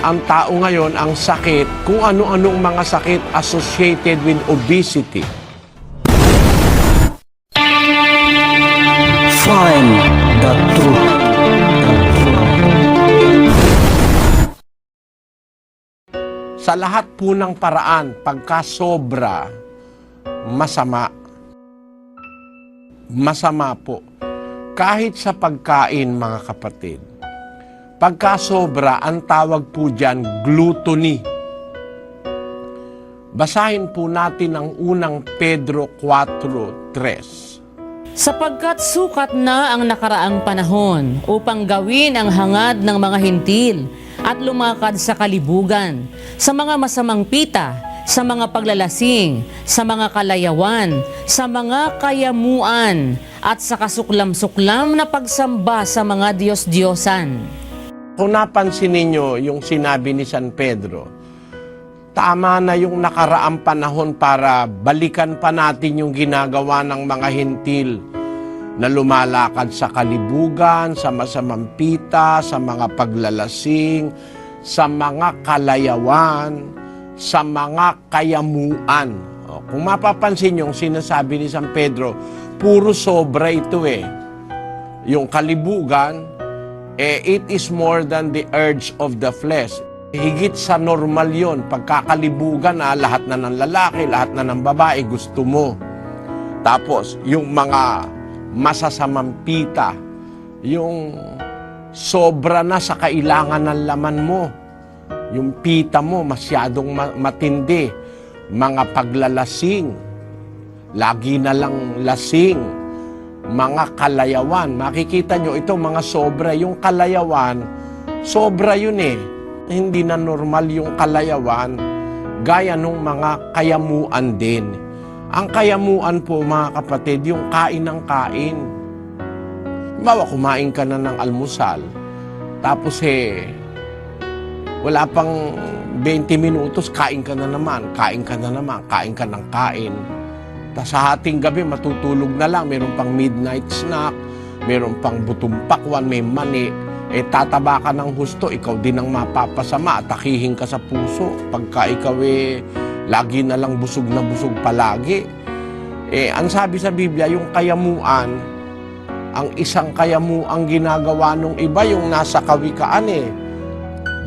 ang tao ngayon ang sakit, kung ano-anong mga sakit associated with obesity. Find the truth. Sa lahat po ng paraan, pagka sobra, masama. Masama po. Kahit sa pagkain, mga kapatid. Pagka sobra, ang tawag po dyan, gluttony. Basahin po natin ang unang Pedro 4:3. Sapagkat sukat na ang nakaraang panahon upang gawin ang hangad ng mga hintil at lumakad sa kalibugan, sa mga masamang pita, sa mga paglalasing, sa mga kalayawan, sa mga kayamuan, at sa kasuklam-suklam na pagsamba sa mga Diyos-Diyosan. Kung napansin ninyo yung sinabi ni San Pedro, tama na yung nakaraang panahon para balikan pa natin yung ginagawa ng mga hintil na lumalakad sa kalibugan, sa masamang pita, sa mga paglalasing, sa mga kalayawan, sa mga kayamuan. Kung mapapansin yung sinasabi ni San Pedro, puro sobra ito eh. Yung kalibugan, it is more than the urge of the flesh. Higit sa normal yon. Pagkakalibugan, lahat na ng lalaki, lahat na ng babae gusto mo. Tapos, yung mga masasamang pita, yung sobra na sa kailangan ng laman mo. Yung pita mo masyadong matindi. Mga paglalasing, lagi na lang lasing. Mga kalayawan, makikita nyo ito mga sobra. Yung kalayawan, sobra yun eh. Hindi na normal yung kalayawan, gaya nung mga kayamuan din. Ang kayamuan po, mga kapatid, yung kain ng kain. Bawa, kumain ka na ng almusal, tapos wala pang 20 minutos, kain ka na naman, kain ka na naman, kain ka ng kain. Tapos sa hating gabi, matutulog na lang, meron pang midnight snack, meron pang butumpakwan, may mani. Tataba ka ng husto, ikaw din ang mapapasama, atakihin ka sa puso. Pagka ikaw lagi na lang busog na busog palagi. Ang sabi sa Biblia, yung kayamuan, ang isang kayamuang ginagawa nung iba, yung nasa Kawikaan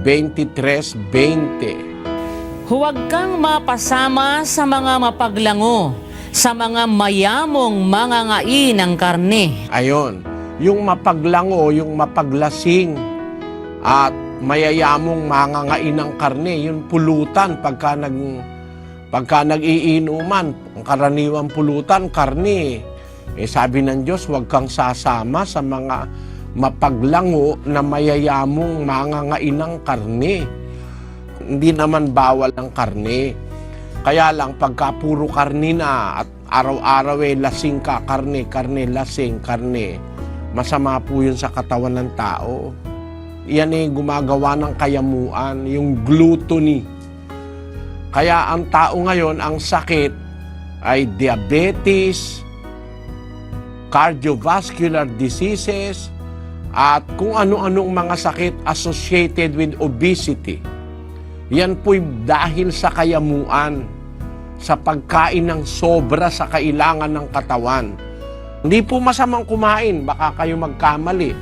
23:20. Huwag kang mapasama sa mga mapaglango, sa mga mayamong mangangain ng karne. Ayon, yung mapaglango, yung mapaglasing, at mayayamong mangangain ng karne, yung pulutan pagka nag-iinuman, ang karaniwang pulutan, karne. Sabi ng Diyos, huwag kang sasama sa mga mapaglango na mayayamong mangangain ng karne. Hindi naman bawal ang karne. Kaya lang, pagka puro karne na at araw-araw lasing ka, karne, lasing, karne, masama po yun sa katawan ng tao. Yan gumagawa ng kayamuan, yung gluttony. Kaya ang tao ngayon, ang sakit ay diabetes, cardiovascular diseases, at kung ano-anong mga sakit associated with obesity. Yan po'y dahil sa kayamuan, sa pagkain ng sobra sa kailangan ng katawan. Hindi po masamang kumain, baka kayo magkamali.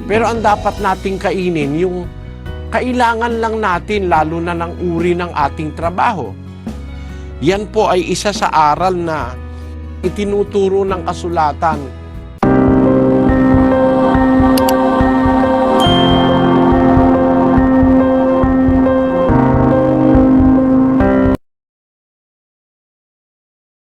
Pero ang dapat nating kainin, yung kailangan lang natin, lalo na ng uri ng ating trabaho. Yan po ay isa sa aral na itinuturo ng kasulatan